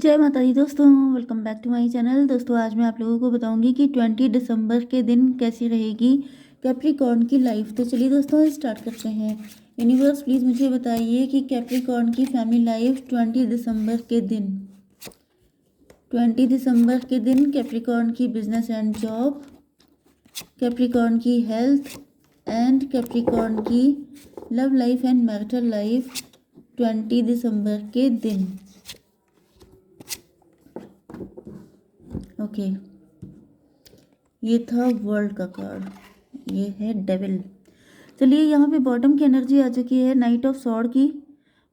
जय माता दी दोस्तों, welcome back to my channel. दोस्तों आज मैं आप लोगों को बताऊंगी कि 20 दिसंबर के दिन कैसी रहेगी कैप्रिकॉर्न की लाइफ। तो चलिए दोस्तों स्टार्ट करते हैं। यूनिवर्स प्लीज़ मुझे बताइए कि कैप्रिकॉर्न की फैमिली लाइफ 20 दिसंबर के दिन कैप्रिकॉर्न की बिजनेस एंड जॉब, कैप्रिकॉर्न की हेल्थ एंड कैप्रिकॉर्न की love life and marital life 20 दिसंबर के दिन। ओके ये था वर्ल्ड का कार्ड, ये है डेविल। चलिए यहाँ पे बॉटम की एनर्जी आ चुकी है नाइट ऑफ सॉर्ड की।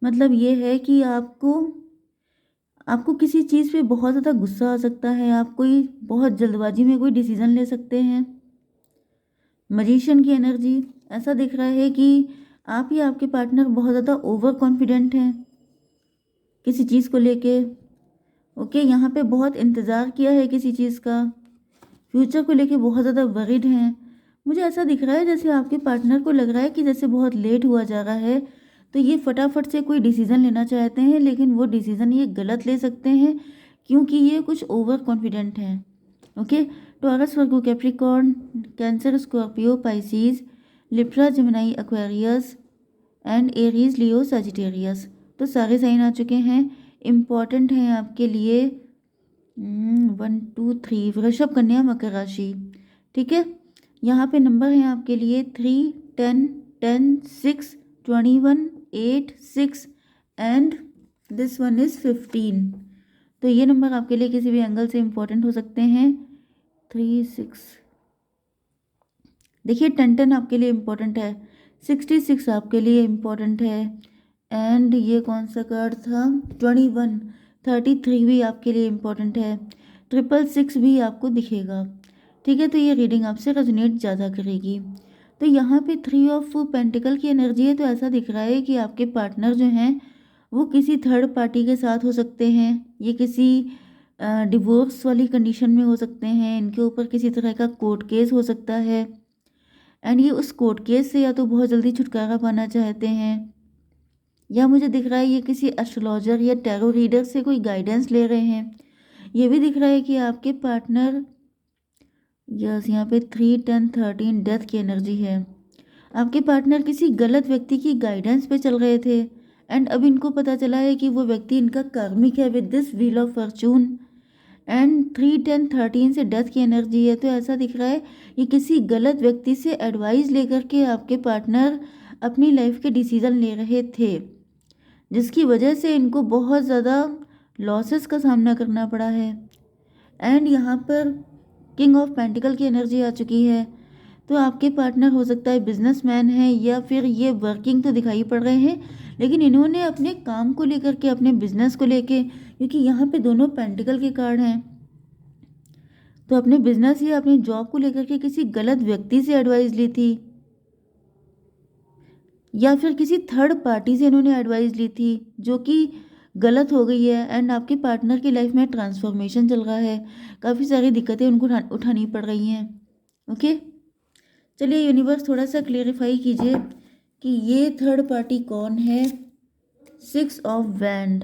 मतलब ये है कि आपको किसी चीज़ पे बहुत ज़्यादा गुस्सा आ सकता है, आप कोई बहुत जल्दबाजी में कोई डिसीज़न ले सकते हैं। मजिशियन की एनर्जी ऐसा दिख रहा है कि आप या आपके पार्टनर बहुत ज़्यादा ओवर कॉन्फिडेंट हैं किसी चीज़ को लेके। ओके यहाँ पे बहुत इंतज़ार किया है किसी चीज़ का, फ्यूचर को लेके बहुत ज़्यादा वरीड हैं। मुझे ऐसा दिख रहा है जैसे आपके पार्टनर को लग रहा है कि जैसे बहुत लेट हुआ जा रहा है, तो ये फटाफट से कोई डिसीज़न लेना चाहते हैं, लेकिन वो डिसीज़न ये गलत ले सकते हैं क्योंकि ये कुछ ओवर कॉन्फिडेंट हैं। Okay taurus, Virgo, Capricorn, cancer, Scorpio, Pisces, Libra, Gemini, Aquarius and Aries, Leo, Sagittarius. तो सारे साइन आ चुके हैं, इम्पॉर्टेंट हैं आपके लिए। 1 2 3 वृषभ, कन्या, मकर राशि। ठीक है, यहाँ पे नंबर हैं आपके लिए 3 10 10 6 21 8 6 एंड दिस वन इज़ 15। तो ये नंबर आपके लिए किसी भी एंगल से इम्पोर्टेंट हो सकते हैं। 3 6 देखिए 10 आपके लिए इम्पोर्टेंट है, 66 आपके लिए इम्पोर्टेंट है एंड ये कौन सा कार्ड था 21 33 भी आपके लिए इम्पोर्टेंट है, 666 भी आपको दिखेगा। ठीक है, तो ये रीडिंग आपसे रेजोनेट ज़्यादा करेगी। तो यहाँ पे 3 ऑफ पेंटिकल की एनर्जी है, तो ऐसा दिख रहा है कि आपके पार्टनर जो हैं वो किसी थर्ड पार्टी के साथ हो सकते हैं, ये किसी डिवोर्स वाली कंडीशन में हो सकते हैं, इनके ऊपर किसी तरह का कोर्ट केस हो सकता है एंड ये उस कोर्ट केस से या तो बहुत जल्दी छुटकारा पाना चाहते हैं, या मुझे दिख रहा है ये किसी एस्ट्रोलॉजर या टैरो रीडर से कोई गाइडेंस ले रहे हैं। ये भी दिख रहा है कि आपके पार्टनर, यस यहाँ पे 3 10 13 डेथ की एनर्जी है। आपके पार्टनर किसी गलत व्यक्ति की गाइडेंस पे चल रहे थे एंड अब इनको पता चला है कि वो व्यक्ति इनका कार्मिक है with this wheel of Fortune and 3 10 13 से डेथ की एनर्जी है। तो ऐसा दिख रहा है ये किसी गलत व्यक्ति से एडवाइस लेकर के आपके पार्टनर अपनी लाइफ के डिसीजन ले रहे थे, जिसकी वजह से इनको बहुत ज़्यादा लॉसेस का सामना करना पड़ा है एंड यहाँ पर किंग ऑफ पेंटिकल की एनर्जी आ चुकी है। तो आपके पार्टनर हो सकता है बिजनेसमैन है या फिर ये वर्किंग तो दिखाई पड़ रहे हैं, लेकिन इन्होंने अपने काम को लेकर के, अपने बिजनेस को लेके, क्योंकि यहाँ पे दोनों पेंटिकल के कार्ड हैं, तो अपने बिजनेस या अपनी जॉब को लेकर के किसी गलत व्यक्ति से एडवाइस ली थी या फिर किसी थर्ड पार्टी से इन्होंने एडवाइस ली थी जो कि गलत हो गई है एंड आपके पार्टनर की लाइफ में ट्रांसफॉर्मेशन चल रहा है, काफ़ी सारी दिक्कतें उनको उठानी पड़ रही हैं। ओके चलिए यूनिवर्स थोड़ा सा क्लेरिफाई कीजिए कि ये थर्ड पार्टी कौन है। 6 ऑफ वैंड।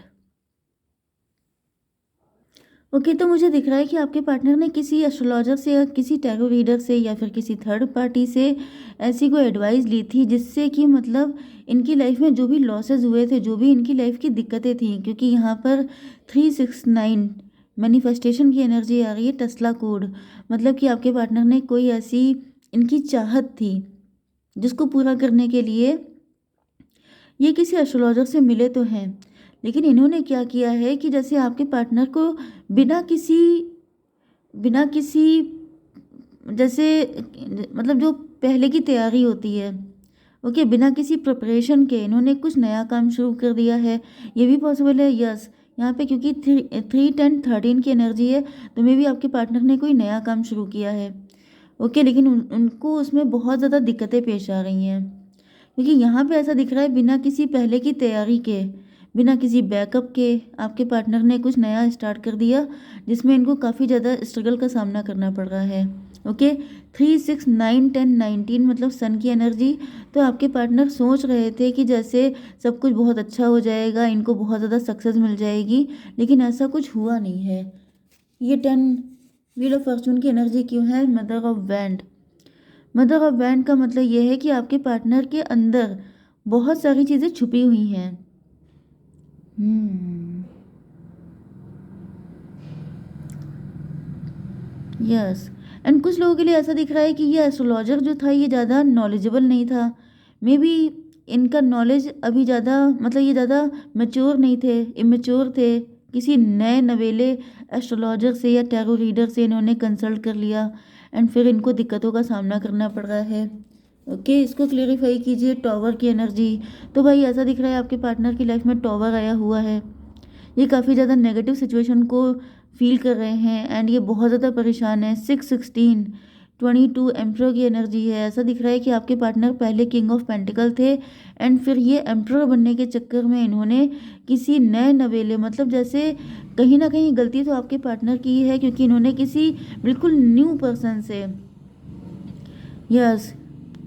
ओके तो मुझे दिख रहा है कि आपके पार्टनर ने किसी एस्ट्रोलॉजर से या किसी टैरो रीडर से या फिर किसी थर्ड पार्टी से ऐसी कोई एडवाइस ली थी जिससे कि मतलब इनकी लाइफ में जो भी लॉसेस हुए थे, जो भी इनकी लाइफ की दिक्कतें थी, क्योंकि यहाँ पर 369 मैनिफेस्टेशन की एनर्जी आ रही है, टेस्ला कोड। मतलब कि आपके पार्टनर ने कोई ऐसी इनकी चाहत थी जिसको पूरा करने के लिए ये किसी एस्ट्रोलॉजर से मिले तो हैं, लेकिन इन्होंने क्या किया है कि जैसे आपके पार्टनर को बिना किसी जैसे मतलब जो पहले की तैयारी होती है, ओके, बिना किसी प्रिपरेशन के इन्होंने कुछ नया काम शुरू कर दिया है। ये भी पॉसिबल है, यस। यहाँ पे क्योंकि 3 10 13 की एनर्जी है, तो मे भी आपके पार्टनर ने कोई नया काम शुरू किया है। ओके लेकिन उनको उसमें बहुत ज़्यादा दिक्कतें पेश आ रही हैं, क्योंकि यहाँ पे ऐसा दिख रहा है बिना किसी पहले की तैयारी के, बिना किसी बैकअप के आपके पार्टनर ने कुछ नया स्टार्ट कर दिया जिसमें इनको काफ़ी ज़्यादा स्ट्रगल का सामना करना पड़ रहा है। ओके, 3 6 9 10 19 मतलब सन की एनर्जी। तो आपके पार्टनर सोच रहे थे कि जैसे सब कुछ बहुत अच्छा हो जाएगा, इनको बहुत ज़्यादा सक्सेस मिल जाएगी, लेकिन ऐसा कुछ हुआ नहीं है। ये 10 व्हील ऑफ फॉर्चून की एनर्जी क्यों है? Mother of band. Mother of band का मतलब ये है कि आपके पार्टनर के अंदर बहुत सारी चीज़ें छुपी हुई हैं। यस। एंड कुछ लोगों के लिए ऐसा दिख रहा है कि ये एस्ट्रोलॉजर जो था ये ज़्यादा नॉलेजेबल नहीं था। मे बी इनका नॉलेज अभी ज़्यादा मतलब ये ज़्यादा मैच्योर नहीं थे, इमेच्योर थे। किसी नए नवेले एस्ट्रोलॉजर से या टैरो रीडर से इन्होंने कंसल्ट कर लिया एंड फिर इनको दिक्कतों का सामना करना पड़ रहा है। ओके, इसको क्लेरिफाई कीजिए। टॉवर की एनर्जी। तो भाई ऐसा दिख रहा है आपके पार्टनर की लाइफ में टॉवर आया हुआ है। ये काफ़ी ज़्यादा नेगेटिव सिचुएशन को फील कर रहे हैं एंड ये बहुत ज़्यादा परेशान है। 6 16 22 एम्परर की एनर्जी है। ऐसा दिख रहा है कि आपके पार्टनर पहले किंग ऑफ पेंटिकल थे एंड फिर ये एम्परर बनने के चक्कर में इन्होंने किसी नए नवेले मतलब जैसे कहीं ना कहीं गलती तो आपके पार्टनर की है, क्योंकि इन्होंने किसी बिल्कुल न्यू पर्सन से, यस,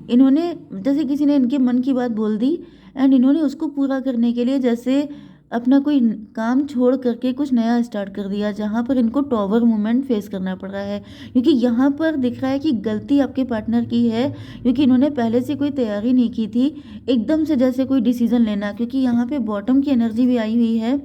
इन्होंने जैसे किसी ने इनके मन की बात बोल दी एंड इन्होंने उसको पूरा करने के लिए जैसे अपना कोई काम छोड़ करके कुछ नया स्टार्ट कर दिया, जहाँ पर इनको टॉवर मूवमेंट फेस करना पड़ रहा है। क्योंकि यहाँ पर दिख रहा है कि गलती आपके पार्टनर की है, क्योंकि इन्होंने पहले से कोई तैयारी नहीं की थी एकदम से जैसे कोई डिसीजन लेना। क्योंकि यहाँ पे बॉटम की एनर्जी भी आई हुई है,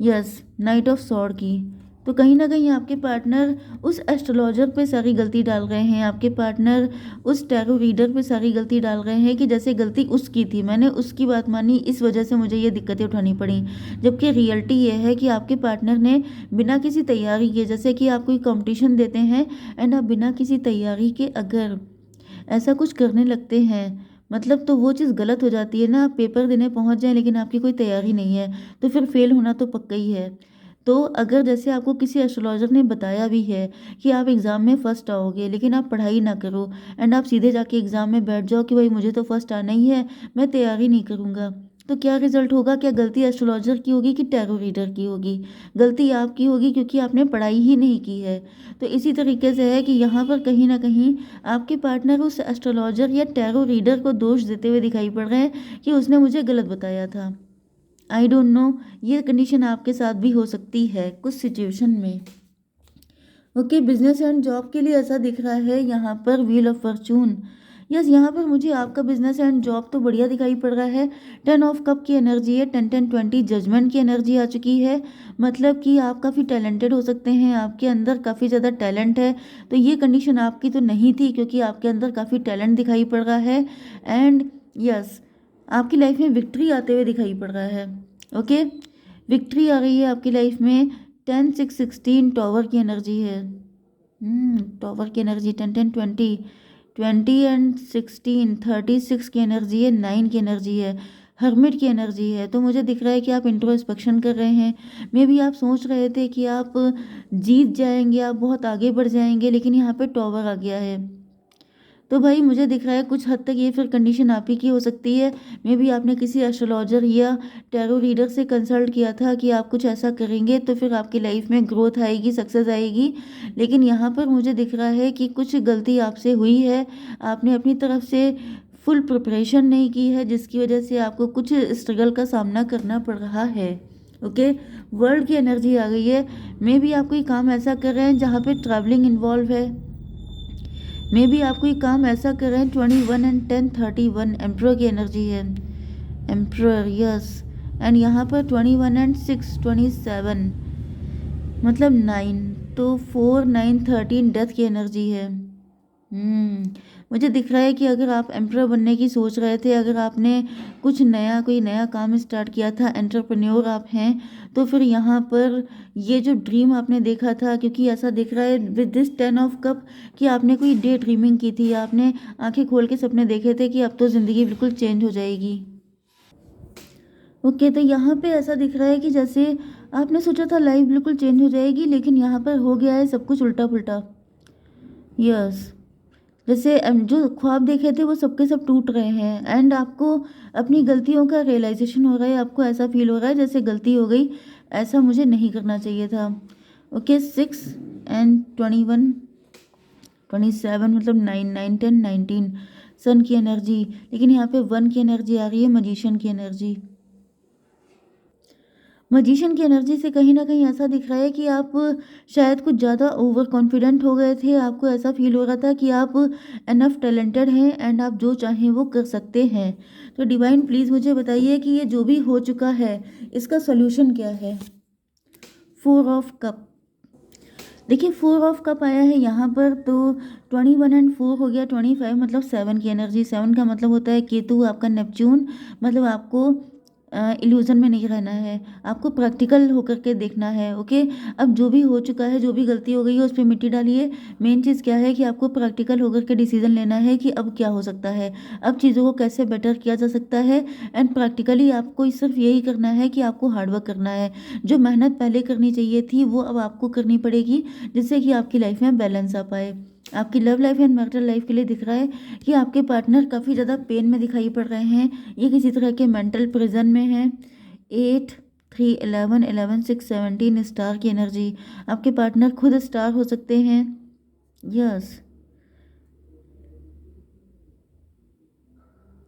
यस, नाइट ऑफ सॉर्ड की। तो कहीं ना कहीं आपके पार्टनर उस एस्ट्रोलॉजर पे सारी गलती डाल रहे हैं, आपके पार्टनर उस टैरो रीडर पे सारी गलती डाल रहे हैं कि जैसे गलती उसकी थी, मैंने उसकी बात मानी, इस वजह से मुझे ये दिक्कतें उठानी पड़ी। जबकि रियलिटी ये है कि आपके पार्टनर ने बिना किसी तैयारी के, जैसे कि आप कोई कंपटीशन देते हैं एंड आप बिना किसी तैयारी के अगर ऐसा कुछ करने लगते हैं, मतलब तो वो चीज़ गलत हो जाती है ना। आप पेपर देने पहुंच जाएं लेकिन आपकी कोई तैयारी नहीं है, तो फिर फेल होना तो पक्का ही है। तो अगर जैसे आपको किसी एस्ट्रोलॉजर ने बताया भी है कि आप एग्ज़ाम में फ़र्स्ट आओगे, लेकिन आप पढ़ाई ना करो एंड आप सीधे जाके एग्ज़ाम में बैठ जाओ कि भाई मुझे तो फ़र्स्ट आना ही है, मैं तैयारी नहीं करूँगा, तो क्या रिजल्ट होगा? क्या गलती एस्ट्रोलॉजर की होगी कि टैरो रीडर की होगी? गलती आपकी होगी, क्योंकि आपने पढ़ाई ही नहीं की है। तो इसी तरीके से है कि यहाँ पर कहीं ना कहीं आपके पार्टनर उस एस्ट्रोलॉजर या टैरो रीडर को दोष देते हुए दिखाई पड़ रहे हैं कि उसने मुझे गलत बताया था। आई डोंट नो, ये कंडीशन आपके साथ भी हो सकती है कुछ सिचुएशन में। ओके, बिजनेस एंड जॉब के लिए ऐसा दिख रहा है यहाँ पर व्हील ऑफ फॉर्चून। यस, यहाँ पर मुझे आपका बिजनेस एंड जॉब तो बढ़िया दिखाई पड़ रहा है। 10 ऑफ कप की एनर्जी है, 10 10 20 जजमेंट की एनर्जी आ चुकी है। मतलब कि आप काफ़ी टैलेंटेड हो सकते हैं, आपके अंदर काफ़ी ज़्यादा टैलेंट है। तो ये कंडीशन आपकी तो नहीं थी, क्योंकि आपके अंदर काफ़ी टैलेंट दिखाई पड़ रहा है एंड यस, आपकी लाइफ में विक्ट्री आते हुए दिखाई पड़ रहा है। ओके, विक्ट्री आ रही है आपकी लाइफ में। 10 6 16 टॉवर की एनर्जी है। टॉवर की एनर्जी 10 10 20 20 एंड 16 36 की एनर्जी है, 9 की एनर्जी है, हर्मिट की एनर्जी है। तो मुझे दिख रहा है कि आप इंट्रोस्पेक्शन कर रहे हैं। मे बी आप सोच रहे थे कि आप जीत जाएंगे, आप बहुत आगे बढ़ जाएंगे, लेकिन यहाँ पे टॉवर आ गया है। तो भाई मुझे दिख रहा है कुछ हद तक ये फिर कंडीशन आप ही की हो सकती है। मे बी आपने किसी एस्ट्रोलॉजर या टैरो रीडर से कंसल्ट किया था कि आप कुछ ऐसा करेंगे तो फिर आपकी लाइफ में ग्रोथ आएगी, सक्सेस आएगी। लेकिन यहाँ पर मुझे दिख रहा है कि कुछ गलती आपसे हुई है, आपने अपनी तरफ से फुल प्रिपरेशन नहीं की है, जिसकी वजह से आपको कुछ स्ट्रगल का सामना करना पड़ रहा है। ओके, वर्ल्ड की एनर्जी आ गई है। मे बी आप कोई काम ऐसा कर रहे हैं जहाँ पे ट्रैवलिंग इन्वॉल्व है। मे बी आप कोई काम ऐसा कर रहे हैं। 21 एंड 10 31 एम्प्रर की एनर्जी है, एम्प्रर, यस। एंड यहाँ पर 21 एंड 6 27 मतलब 9, तो 4 9 13 डेथ की एनर्जी है। मुझे दिख रहा है कि अगर आप एम्प्रर बनने की सोच रहे थे, अगर आपने कुछ नया कोई नया काम स्टार्ट किया था, एंटरप्रेन्योर आप हैं, तो फिर यहाँ पर ये जो ड्रीम आपने देखा था, क्योंकि ऐसा दिख रहा है विद दिस 10 ऑफ कप कि आपने कोई डे ड्रीमिंग की थी, आपने आंखें खोल के सपने देखे थे कि अब तो ज़िंदगी बिल्कुल चेंज हो जाएगी। ओके, तो यहाँ पे ऐसा दिख रहा है कि जैसे आपने सोचा था लाइफ बिल्कुल चेंज हो जाएगी, लेकिन यहाँ पर हो गया है सब कुछ उल्टा पुल्टा। यस, जैसे जो ख्वाब देखे थे वो सबके सब टूट रहे हैं एंड आपको अपनी गलतियों का रियलाइजेशन हो रहा है, आपको ऐसा फील हो रहा है जैसे गलती हो गई, ऐसा मुझे नहीं करना चाहिए था। ओके, 6 एंड 21 27 मतलब 9, 9, 10, 19 सन की एनर्जी, लेकिन यहाँ पे 1 की एनर्जी आ रही है, मजिशियन की एनर्जी। मजिशियन की एनर्जी से कहीं न कहीं ऐसा दिख रहा है कि आप शायद कुछ ज़्यादा ओवर कॉन्फिडेंट हो गए थे। आपको ऐसा फ़ील हो रहा था कि आप इनफ टैलेंटेड हैं एंड आप जो चाहें वो कर सकते हैं। तो डिवाइन प्लीज़ मुझे बताइए कि ये जो भी हो चुका है, इसका सॉल्यूशन क्या है? 4 ऑफ कप। देखिए 4 ऑफ कप आया है यहाँ पर, तो 21 एंड 4 हो गया 25, मतलब 7 की एनर्जी। 7 का मतलब होता है केतु, आपका नेपच्यून। मतलब आपको इल्यूज़न में नहीं रहना है, आपको प्रैक्टिकल होकर के देखना है, ओके। अब जो भी हो चुका है, जो भी गलती हो गई है, उस पे मिट्टी डालिए। मेन चीज़ क्या है कि आपको प्रैक्टिकल होकर के डिसीजन लेना है कि अब क्या हो सकता है, अब चीज़ों को कैसे बेटर किया जा सकता है। एंड प्रैक्टिकली आपको सिर्फ यही करना है कि आपको हार्डवर्क करना है। जो मेहनत पहले करनी चाहिए थी वो अब आपको करनी पड़ेगी, जिससे कि आपकी लाइफ में बैलेंस आ पाए। आपकी love life and marital life के लिए दिख रहा है कि आपके पार्टनर काफ़ी ज़्यादा पेन में दिखाई पड़ रहे हैं, ये किसी तरह के मेंटल प्रिजन में हैं। 8, 3, 11, 11, 6, 17 स्टार की एनर्जी। आपके पार्टनर खुद स्टार हो सकते हैं। यस,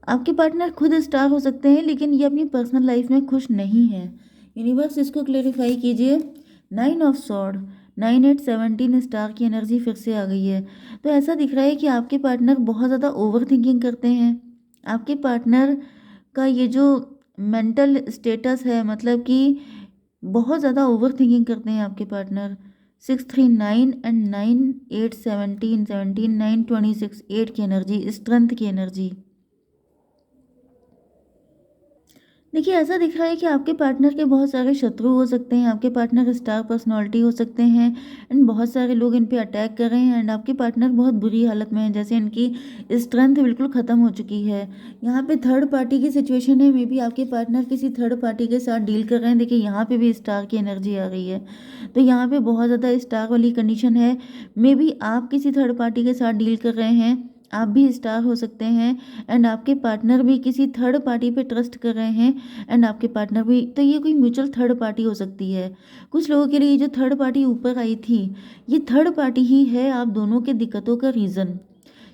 आपके पार्टनर खुद स्टार हो सकते हैं, लेकिन ये अपनी पर्सनल लाइफ में खुश नहीं है। यूनिवर्स इसको क्लेरिफाई कीजिए। 9 ऑफ सॉर्ड, 9, 8, 17 स्टार की एनर्जी फिर से आ गई है। तो ऐसा दिख रहा है कि आपके पार्टनर बहुत ज़्यादा ओवर थिंकिंग करते हैं। आपके पार्टनर का ये जो मेंटल स्टेटस है, मतलब कि बहुत ज़्यादा ओवर थिंकिंग करते हैं आपके पार्टनर। 6, 3, 9 एंड 9, 8, 17, 17, 9, 26, 8 की एनर्जी, स्ट्रेंथ की एनर्जी। देखिए ऐसा दिख रहा है कि आपके पार्टनर के बहुत सारे शत्रु हो सकते हैं, आपके पार्टनर स्टार पर्सनालिटी हो सकते हैं एंड बहुत सारे लोग इन पे अटैक कर रहे हैं एंड आपके पार्टनर बहुत बुरी हालत में है, जैसे इनकी स्ट्रेंथ बिल्कुल ख़त्म हो चुकी है। यहाँ पे थर्ड पार्टी की सिचुएशन है, मे बी आपके पार्टनर किसी थर्ड पार्टी के साथ डील कर रहे हैं। देखिए यहाँ पे भी स्टार की एनर्जी आ रही है, तो यहाँ पे बहुत ज़्यादा स्टार वाली कंडीशन है। मे बी आप किसी थर्ड पार्टी के साथ डील कर रहे हैं, आप भी स्टार हो सकते हैं एंड आपके पार्टनर भी किसी थर्ड पार्टी पे ट्रस्ट कर रहे हैं एंड आपके पार्टनर भी। तो ये कोई म्यूचुअल थर्ड पार्टी हो सकती है। कुछ लोगों के लिए जो थर्ड पार्टी ऊपर आई थी, ये थर्ड पार्टी ही है आप दोनों के दिक्कतों का रीज़न।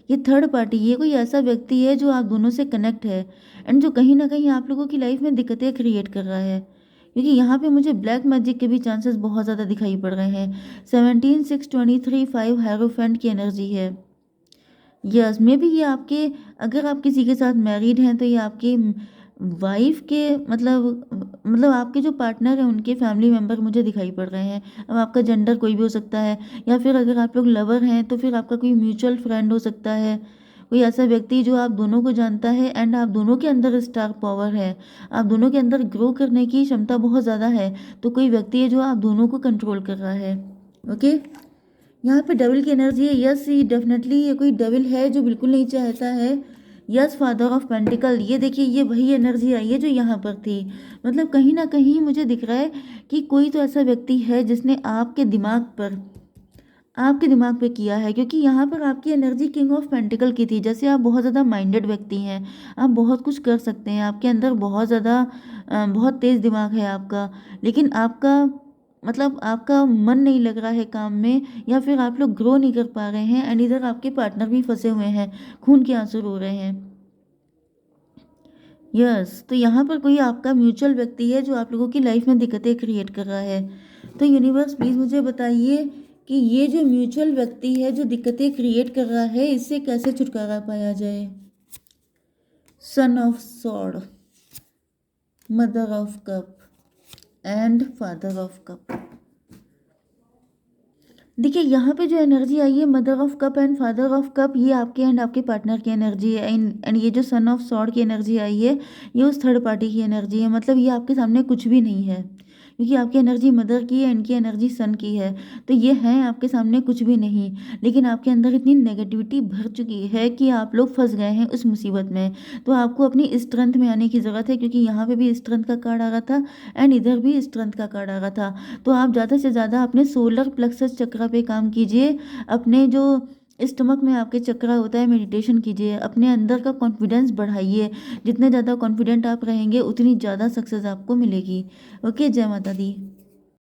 ये थर्ड पार्टी, ये कोई ऐसा व्यक्ति है जो आप दोनों से कनेक्ट है एंड जो कहीं ना कहीं आप लोगों की लाइफ में दिक्कतें क्रिएट कर रहा है, क्योंकि यहाँ पे मुझे ब्लैक मैजिक के भी चांसेस बहुत ज़्यादा दिखाई पड़ रहे हैं। 17, 6, 23, 5 हेरोफेंट की एनर्जी है। यस, मे बी ये आपके, अगर आप किसी के साथ मैरिड हैं तो ये आपके वाइफ के मतलब आपके जो पार्टनर हैं उनके फैमिली मेम्बर मुझे दिखाई पड़ रहे हैं। अब आपका जेंडर कोई भी हो सकता है, या फिर अगर आप लोग लवर हैं तो फिर आपका कोई म्यूचुअल फ्रेंड हो सकता है, कोई ऐसा व्यक्ति जो आप दोनों को जानता है एंड आप दोनों के अंदर स्टार पावर है, आप दोनों के अंदर ग्रो करने की क्षमता बहुत ज़्यादा है। तो कोई व्यक्ति है जो आप दोनों को कंट्रोल कर रहा है, ओके। यहाँ पे डबल की एनर्जी है। यस, ये डेफिनेटली ये कोई डबल है जो बिल्कुल नहीं चाहता है। यस, फादर ऑफ पेंटिकल, ये देखिए ये वही एनर्जी आई है जो यहाँ पर थी। मतलब कहीं ना कहीं मुझे दिख रहा है कि कोई तो ऐसा व्यक्ति है जिसने आपके दिमाग पे किया है, क्योंकि यहाँ पर आपकी एनर्जी किंग ऑफ पेंटिकल की थी। जैसे आप बहुत ज़्यादा माइंडेड व्यक्ति हैं, आप बहुत कुछ कर सकते हैं, आपके अंदर बहुत ज़्यादा बहुत तेज़ दिमाग है आपका, लेकिन आपका मन नहीं लग रहा है काम में, या फिर आप लोग ग्रो नहीं कर पा रहे हैं एंड इधर आपके पार्टनर भी फंसे हुए हैं, खून के आंसू रो रहे हैं। यस, तो यहाँ पर कोई आपका म्यूचुअल व्यक्ति है जो आप लोगों की लाइफ में दिक्कतें क्रिएट कर रहा है। तो यूनिवर्स प्लीज़ मुझे बताइए कि ये जो म्यूचुअल व्यक्ति है जो दिक्कतें क्रिएट कर रहा है, इससे कैसे छुटकारा पाया जाए। Son of sword, mother of cup and father of cup. देखिए यहाँ पे जो एनर्जी आई है mother of cup and father of cup, ये आपके एंड आपके पार्टनर की एनर्जी है एंड ये जो सन ऑफ सॉर्ड की एनर्जी आई है, ये उस थर्ड पार्टी की एनर्जी है। मतलब ये आपके सामने कुछ भी नहीं है, क्योंकि आपकी एनर्जी मदर की है, इनकी एनर्जी सन की है। तो ये हैं आपके सामने कुछ भी नहीं, लेकिन आपके अंदर इतनी नेगेटिविटी भर चुकी है कि आप लोग फंस गए हैं उस मुसीबत में। तो आपको अपनी स्ट्रेंथ में आने की ज़रूरत है, क्योंकि यहाँ पे भी स्ट्रेंथ का कार्ड आ रहा था एंड इधर भी स्ट्रेंथ का कार्ड आ रहा था। तो आप ज़्यादा से ज़्यादा अपने सोलर प्लेक्सस चक्र पे काम कीजिए, अपने जो स्टमक में आपके चक्रा होता है मेडिटेशन कीजिए, अपने अंदर का कॉन्फिडेंस बढ़ाइए। जितने ज़्यादा कॉन्फिडेंट आप रहेंगे उतनी ज़्यादा सक्सेस आपको मिलेगी। ओके, जय माता दी।